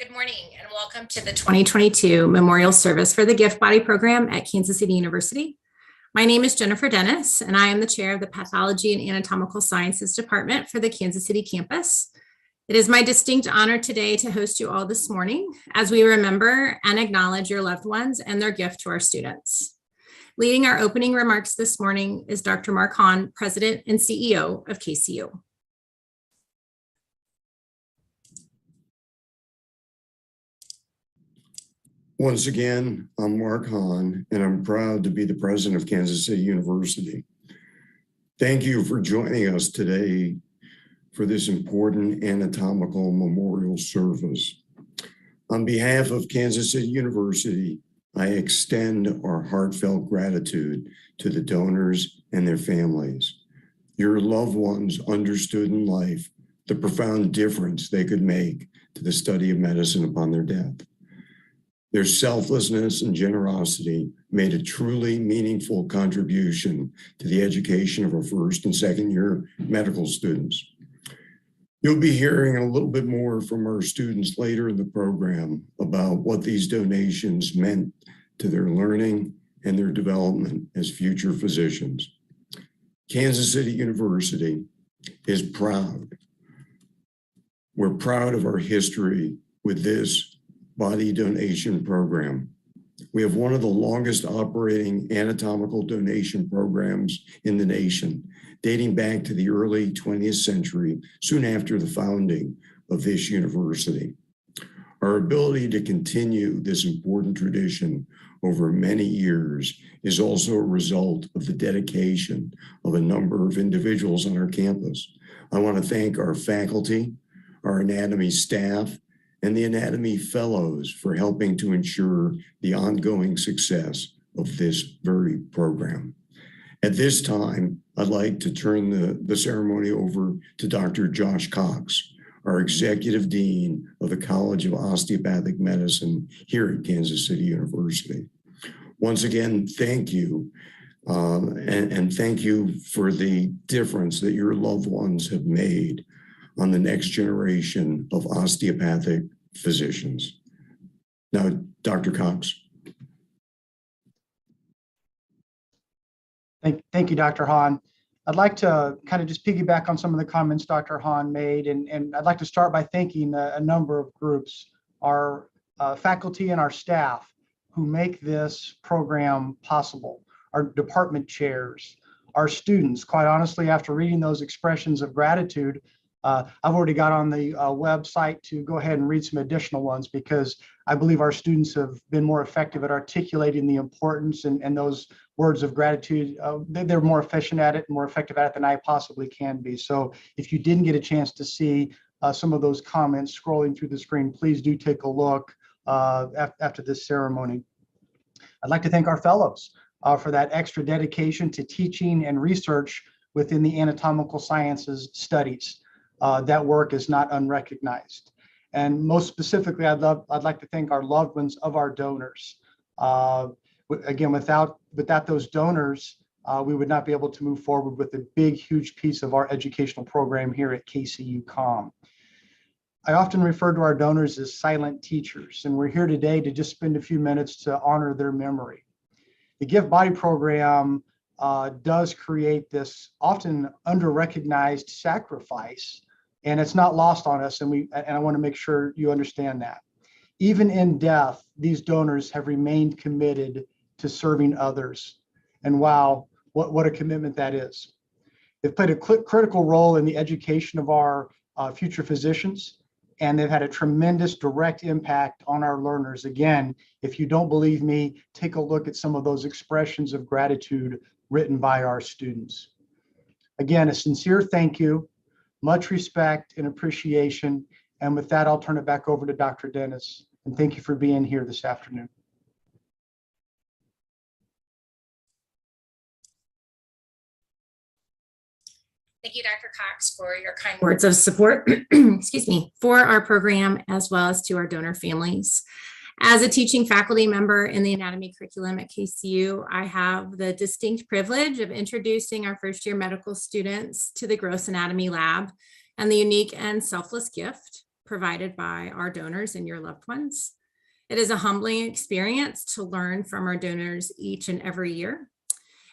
Good morning and welcome to the 2022 Memorial Service for the Gift Body Program at Kansas City University. My name is Jennifer Dennis, and I am the chair of the Pathology and Anatomical Sciences Department for the Kansas City campus. It is my distinct honor today to host you all this morning as we remember and acknowledge your loved ones and their gift to our students. Leading our opening remarks this morning is Dr. Mark Hahn, President and CEO of KCU. Once again, I'm Mark Hahn, and I'm proud to be the president of Kansas City University. Thank you for joining us today for this important anatomical memorial service. On behalf of Kansas City University, I extend our heartfelt gratitude to the donors and their families. Your loved ones understood in life the profound difference they could make to the study of medicine upon their death. Their selflessness and generosity made a truly meaningful contribution to the education of our first and second year medical students. You'll be hearing a little bit more from our students later in the program about what these donations meant to their learning and their development as future physicians. Kansas City University is proud. We're proud of our history with this body donation program. We have one of the longest operating anatomical donation programs in the nation, dating back to the early 20th century, soon after the founding of this university. Our ability to continue this important tradition over many years is also a result of the dedication of a number of individuals on our campus. I want to thank our faculty, our anatomy staff, and the anatomy fellows for helping to ensure the ongoing success of this very program. At this time, I'd like to turn the ceremony over to Dr. Josh Cox, our Executive Dean of the College of Osteopathic Medicine here at Kansas City University. Once again, thank you, and thank you for the difference that your loved ones have made on the next generation of osteopathic physicians. Now, Dr. Cox. Thank you, Dr. Hahn. I'd like to kind of just piggyback on some of the comments Dr. Hahn made, and I'd like to start by thanking a number of groups, our faculty and our staff who make this program possible, our department chairs, our students. Quite honestly, after reading those expressions of gratitude, I've already got on the website to go ahead and read some additional ones because I believe our students have been more effective at articulating the importance and those words of gratitude. They're more efficient at it and more effective at it than I possibly can be. So if you didn't get a chance to see some of those comments scrolling through the screen, please do take a look after this ceremony. I'd like to thank our fellows for that extra dedication to teaching and research within the anatomical sciences studies. That work is not unrecognized. And most specifically, I'd like to thank our loved ones of our donors. Again, without those donors, we would not be able to move forward with a big, huge piece of our educational program here at KCU COM. I often refer to our donors as silent teachers, and we're here today to just spend a few minutes to honor their memory. The Gift Body Program does create this often under-recognized sacrifice, and it's not lost on us, and I want to make sure you understand that. Even in death, these donors have remained committed to serving others. And wow, what a commitment that is. They've played a critical role in the education of our future physicians, and they've had a tremendous direct impact on our learners. Again, if you don't believe me, take a look at some of those expressions of gratitude written by our students. Again, a sincere thank you, much respect and appreciation. And with that, I'll turn it back over to Dr. Dennis. And thank you for being here this afternoon. Thank you, Dr. Cox, for your kind words of support, excuse me, for our program, as well as to our donor families. As a teaching faculty member in the anatomy curriculum at KCU, I have the distinct privilege of introducing our first year medical students to the gross anatomy lab and the unique and selfless gift provided by our donors and your loved ones. It is a humbling experience to learn from our donors each and every year,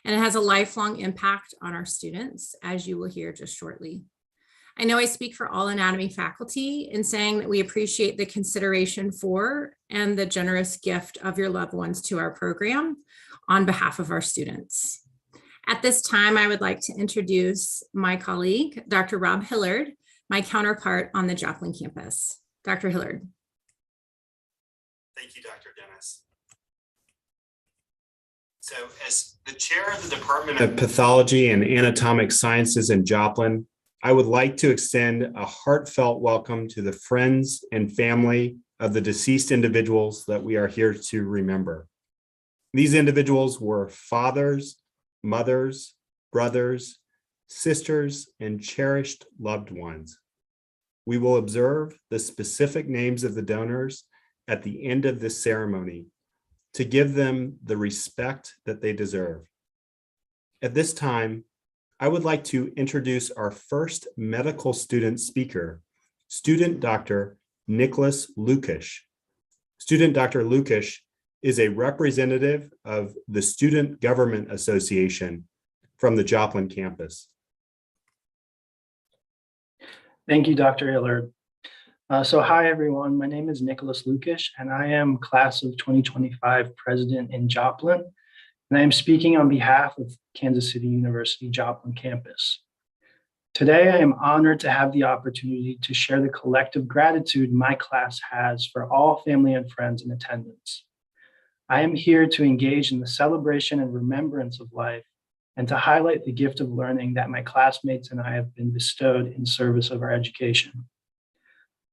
and it has a lifelong impact on our students, as you will hear just shortly. I know I speak for all anatomy faculty in saying that we appreciate the consideration for and the generous gift of your loved ones to our program on behalf of our students. At this time, I would like to introduce my colleague, Dr. Rob Hillard, my counterpart on the Joplin campus. Dr. Hillard. Thank you, Dr. Dennis. So as the chair of the Department of Pathology and Anatomic Sciences in Joplin, I would like to extend a heartfelt welcome to the friends and family of the deceased individuals that we are here to remember. These individuals were fathers, mothers, brothers, sisters, and cherished loved ones. We will observe the specific names of the donors at the end of this ceremony to give them the respect that they deserve. At this time, I would like to introduce our first medical student speaker, student Dr. Nicholas Lukish. Student Dr. Lukish is a representative of the Student Government Association from the Joplin campus. Thank you, Dr. Hillard. Hi, everyone. My name is Nicholas Lukish, and I am class of 2025 president in Joplin. And I am speaking on behalf of Kansas City University Joplin campus. Today, I am honored to have the opportunity to share the collective gratitude my class has for all family and friends in attendance. I am here to engage in the celebration and remembrance of life and to highlight the gift of learning that my classmates and I have been bestowed in service of our education.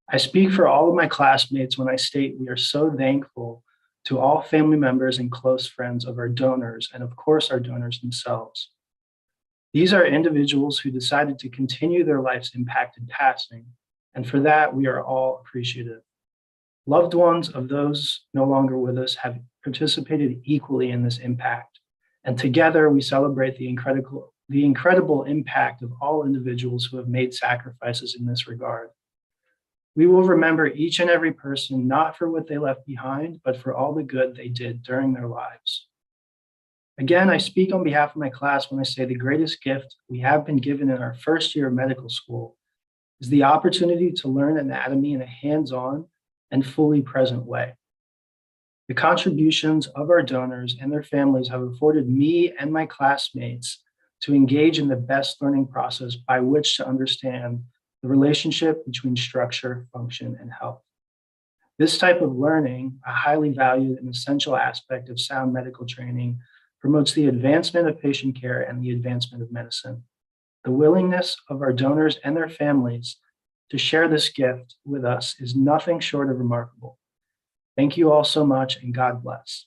I speak for all of my classmates when I state we are so thankful to all family members and close friends of our donors, and of course our donors themselves. These are individuals who decided to continue their life's impact in passing, and for that we are all appreciative. Loved ones of those no longer with us have participated equally in this impact, and together we celebrate the incredible impact of all individuals who have made sacrifices in this regard. We will remember each and every person, not for what they left behind, but for all the good they did during their lives. Again, I speak on behalf of my class when I say the greatest gift we have been given in our first year of medical school is the opportunity to learn anatomy in a hands-on and fully present way. The contributions of our donors and their families have afforded me and my classmates to engage in the best learning process by which to understand the relationship between structure, function, and health. This type of learning, a highly valued and essential aspect of sound medical training, promotes the advancement of patient care and the advancement of medicine. The willingness of our donors and their families to share this gift with us is nothing short of remarkable. Thank you all so much, and God bless.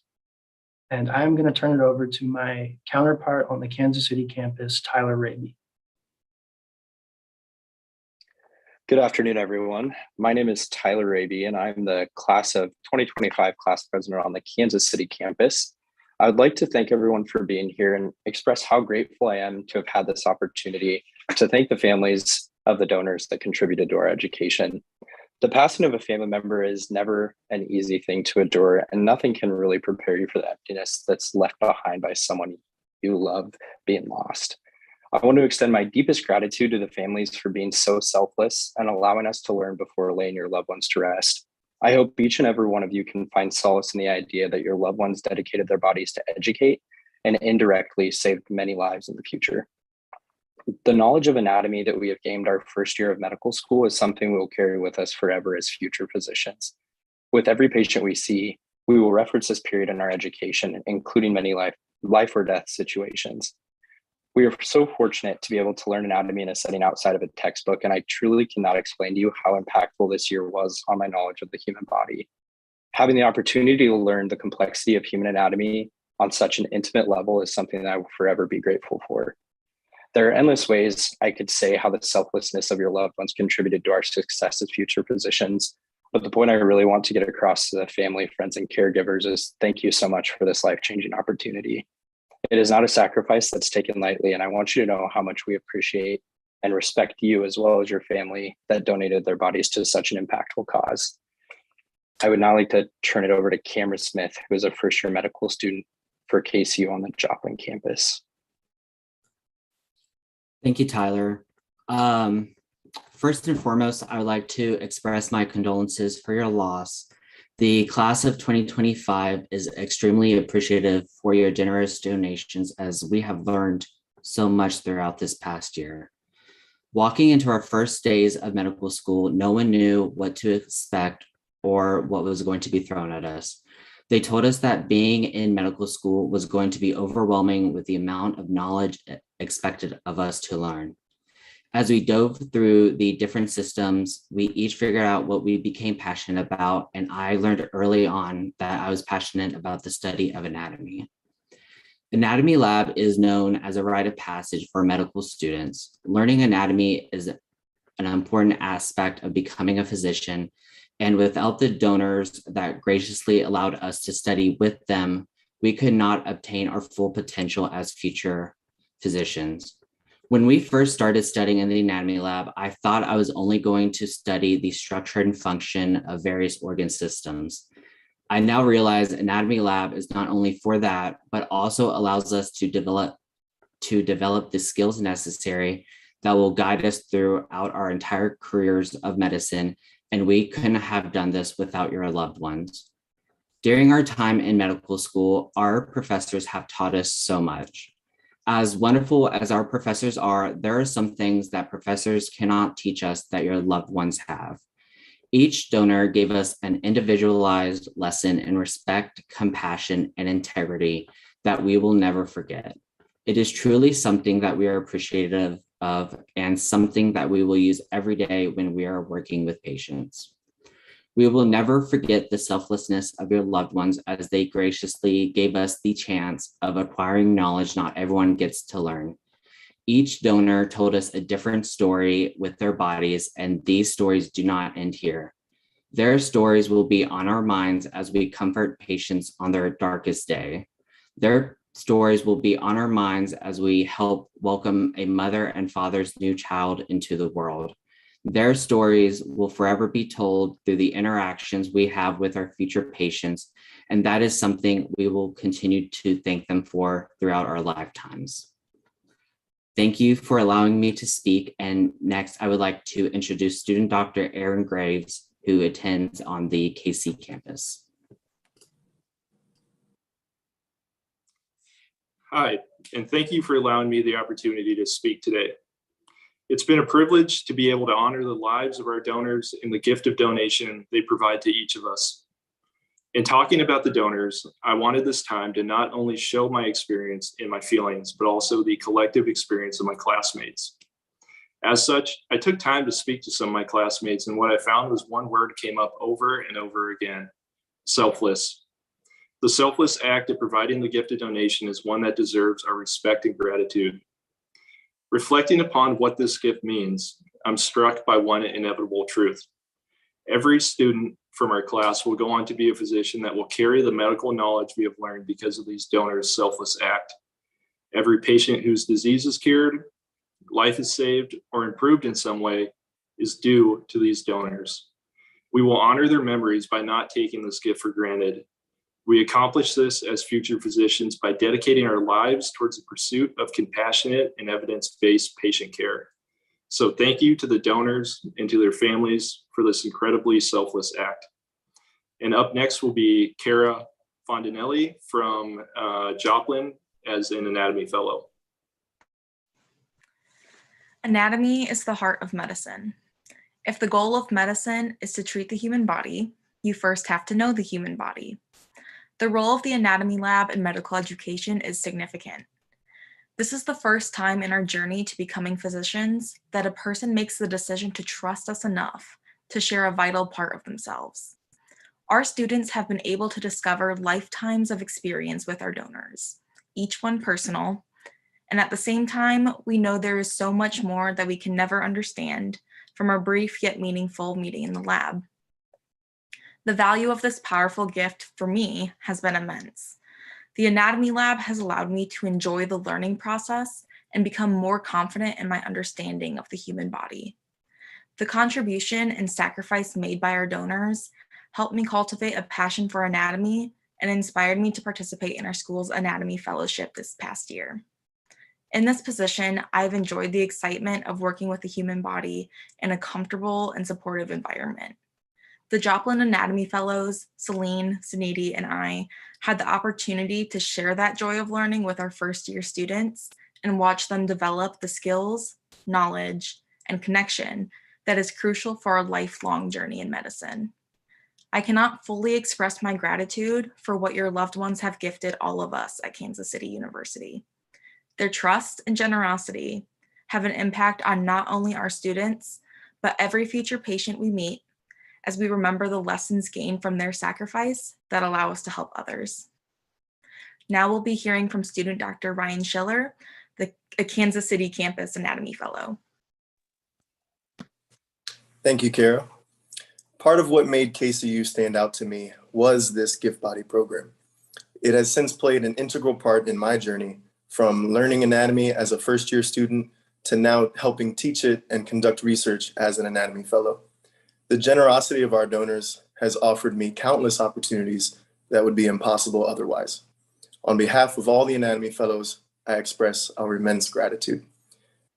And I'm going to turn it over to my counterpart on the Kansas City campus, Tyler Raby. Good afternoon, everyone. My name is Tyler Raby, and I'm the class of 2025 class president on the Kansas City campus. I would like to thank everyone for being here and express how grateful I am to have had this opportunity to thank the families of the donors that contributed to our education. The passing of a family member is never an easy thing to endure, and nothing can really prepare you for the emptiness that's left behind by someone you love being lost. I want to extend my deepest gratitude to the families for being so selfless and allowing us to learn before laying your loved ones to rest. I hope each and every one of you can find solace in the idea that your loved ones dedicated their bodies to educate and indirectly saved many lives in the future. The knowledge of anatomy that we have gained our first year of medical school is something we will carry with us forever as future physicians. With every patient we see, we will reference this period in our education, including many life or death situations. We are so fortunate to be able to learn anatomy in a setting outside of a textbook, and I truly cannot explain to you how impactful this year was on my knowledge of the human body. Having the opportunity to learn the complexity of human anatomy on such an intimate level is something that I will forever be grateful for. There are endless ways I could say how the selflessness of your loved ones contributed to our success as future physicians, but the point I really want to get across to the family, friends, and caregivers is thank you so much for this life-changing opportunity. It is not a sacrifice that's taken lightly, and I want you to know how much we appreciate and respect you as well as your family that donated their bodies to such an impactful cause. I would now like to turn it over to Cameron Smith, who is a first-year medical student for KCU on the Joplin campus. Thank you, Tyler. First and foremost, I would like to express my condolences for your loss. The class of 2025 is extremely appreciative for your generous donations, as we have learned so much throughout this past year. Walking into our first days of medical school, no one knew what to expect or what was going to be thrown at us. They told us that being in medical school was going to be overwhelming with the amount of knowledge expected of us to learn. As we dove through the different systems, we each figured out what we became passionate about, and I learned early on that I was passionate about the study of anatomy. Anatomy lab is known as a rite of passage for medical students. Learning anatomy is an important aspect of becoming a physician, and without the donors that graciously allowed us to study with them, we could not obtain our full potential as future physicians. When we first started studying in the anatomy lab, I thought I was only going to study the structure and function of various organ systems. I now realize anatomy lab is not only for that, but also allows us to develop the skills necessary that will guide us throughout our entire careers of medicine, and we couldn't have done this without your loved ones. During our time in medical school, our professors have taught us so much. As wonderful as our professors are, there are some things that professors cannot teach us that your loved ones have. Each donor gave us an individualized lesson in respect, compassion, and integrity that we will never forget. It is truly something that we are appreciative of and something that we will use every day when we are working with patients. We will never forget the selflessness of your loved ones as they graciously gave us the chance of acquiring knowledge not everyone gets to learn. Each donor told us a different story with their bodies, and these stories do not end here. Their stories will be on our minds as we comfort patients on their darkest day. Their stories will be on our minds as we help welcome a mother and father's new child into the world. Their stories will forever be told through the interactions we have with our future patients, and that is something we will continue to thank them for throughout our lifetimes. Thank you for allowing me to speak, and next I would like to introduce student Dr. Aaron Graves, who attends on the KC campus. Hi, and thank you for allowing me the opportunity to speak today. It's been a privilege to be able to honor the lives of our donors and the gift of donation they provide to each of us. In talking about the donors, I wanted this time to not only show my experience and my feelings, but also the collective experience of my classmates. As such, I took time to speak to some of my classmates, and what I found was one word came up over and over again: selfless. The selfless act of providing the gift of donation is one that deserves our respect and gratitude. Reflecting upon what this gift means, I'm struck by one inevitable truth. Every student from our class will go on to be a physician that will carry the medical knowledge we have learned because of these donors' selfless act. Every patient whose disease is cured, life is saved, or improved in some way is due to these donors. We will honor their memories by not taking this gift for granted. We accomplish this as future physicians by dedicating our lives towards the pursuit of compassionate and evidence-based patient care. So thank you to the donors and to their families for this incredibly selfless act. And up next will be Cara Fondanelli from Joplin as an anatomy fellow. Anatomy is the heart of medicine. If the goal of medicine is to treat the human body, you first have to know the human body. The role of the anatomy lab in medical education is significant. This is the first time in our journey to becoming physicians that a person makes the decision to trust us enough to share a vital part of themselves. Our students have been able to discover lifetimes of experience with our donors, each one personal, and at the same time, we know there is so much more that we can never understand from our brief yet meaningful meeting in the lab. The value of this powerful gift for me has been immense. The anatomy lab has allowed me to enjoy the learning process and become more confident in my understanding of the human body. The contribution and sacrifice made by our donors helped me cultivate a passion for anatomy and inspired me to participate in our school's anatomy fellowship this past year. In this position, I've enjoyed the excitement of working with the human body in a comfortable and supportive environment. The Joplin Anatomy Fellows, Celine, Suniti, and I had the opportunity to share that joy of learning with our first-year students and watch them develop the skills, knowledge, and connection that is crucial for our lifelong journey in medicine. I cannot fully express my gratitude for what your loved ones have gifted all of us at Kansas City University. Their trust and generosity have an impact on not only our students, but every future patient we meet, as we remember the lessons gained from their sacrifice that allow us to help others. Now we'll be hearing from student Dr. Ryan Schiller, a Kansas City campus anatomy fellow. Thank you, Cara. Part of what made KCU stand out to me was this gift body program. It has since played an integral part in my journey, from learning anatomy as a first-year student to now helping teach it and conduct research as an anatomy fellow. The generosity of our donors has offered me countless opportunities that would be impossible otherwise. On behalf of all the anatomy fellows, I express our immense gratitude.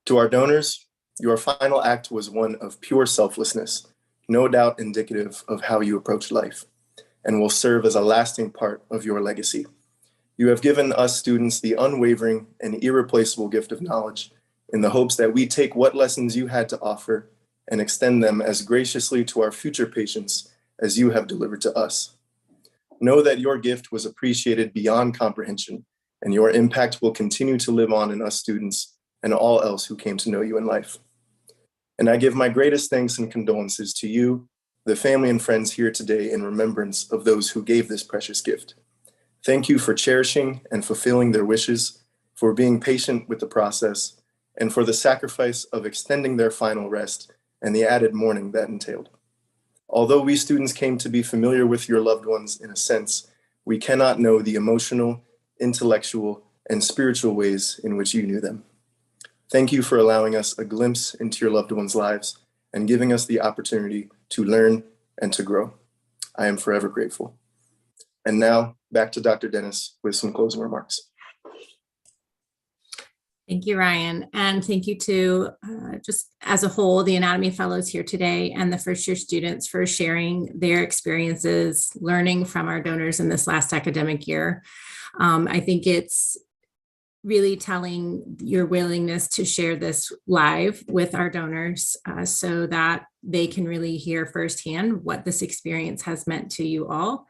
To our donors, your final act was one of pure selflessness, no doubt indicative of how you approach life, and will serve as a lasting part of your legacy. You have given us students the unwavering and irreplaceable gift of knowledge in the hopes that we take what lessons you had to offer and extend them as graciously to our future patients as you have delivered to us. Know that your gift was appreciated beyond comprehension, and your impact will continue to live on in us students and all else who came to know you in life. And I give my greatest thanks and condolences to you, the family and friends here today, in remembrance of those who gave this precious gift. Thank you for cherishing and fulfilling their wishes, for being patient with the process, and for the sacrifice of extending their final rest and the added mourning that entailed. Although we students came to be familiar with your loved ones in a sense, we cannot know the emotional, intellectual, and spiritual ways in which you knew them. Thank you for allowing us a glimpse into your loved ones' lives and giving us the opportunity to learn and to grow. I am forever grateful. And now back to Dr. Dennis with some closing remarks. Thank you, Ryan. And thank you to just as a whole, the anatomy fellows here today and the first year students for sharing their experiences, learning from our donors in this last academic year. I think it's really telling your willingness to share this live with our donors so that they can really hear firsthand what this experience has meant to you all.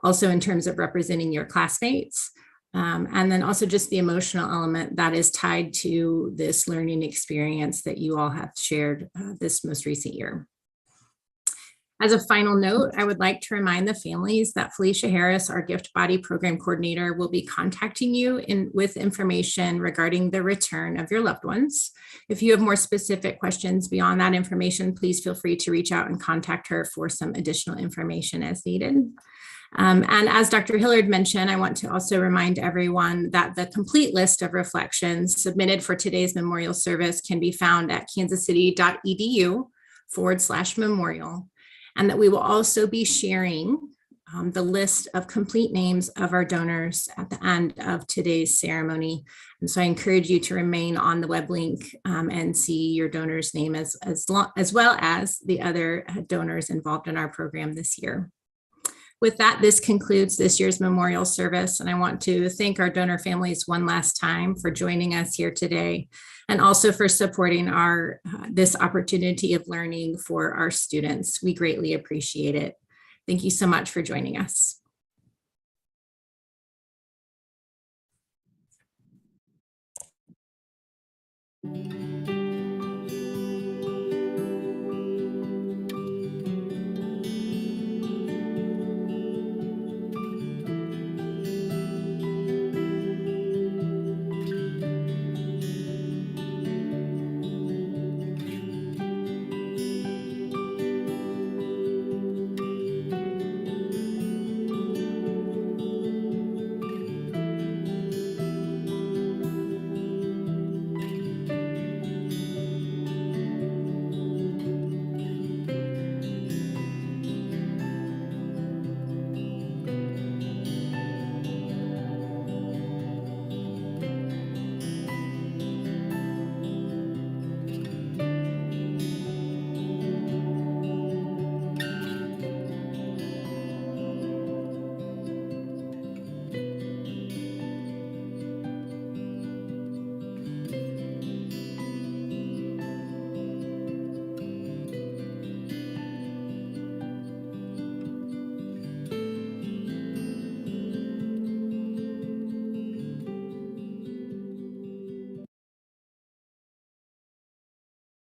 Also in terms of representing your classmates. And then also just the emotional element that is tied to this learning experience that you all have shared this most recent year. As a final note, I would like to remind the families that Felicia Harris, our gift body program coordinator, will be contacting you with information regarding the return of your loved ones. If you have more specific questions beyond that information, please feel free to reach out and contact her for some additional information as needed. And as Dr. Hillard mentioned, I want to also remind everyone that the complete list of reflections submitted for today's memorial service can be found at kansascity.edu/memorial, and that we will also be sharing the list of complete names of our donors at the end of today's ceremony. And so I encourage you to remain on the web link and see your donor's name as well as the other donors involved in our program this year. With that, this concludes this year's memorial service, and I want to thank our donor families one last time for joining us here today, and also for supporting this opportunity of learning for our students. We greatly appreciate it. Thank you so much for joining us.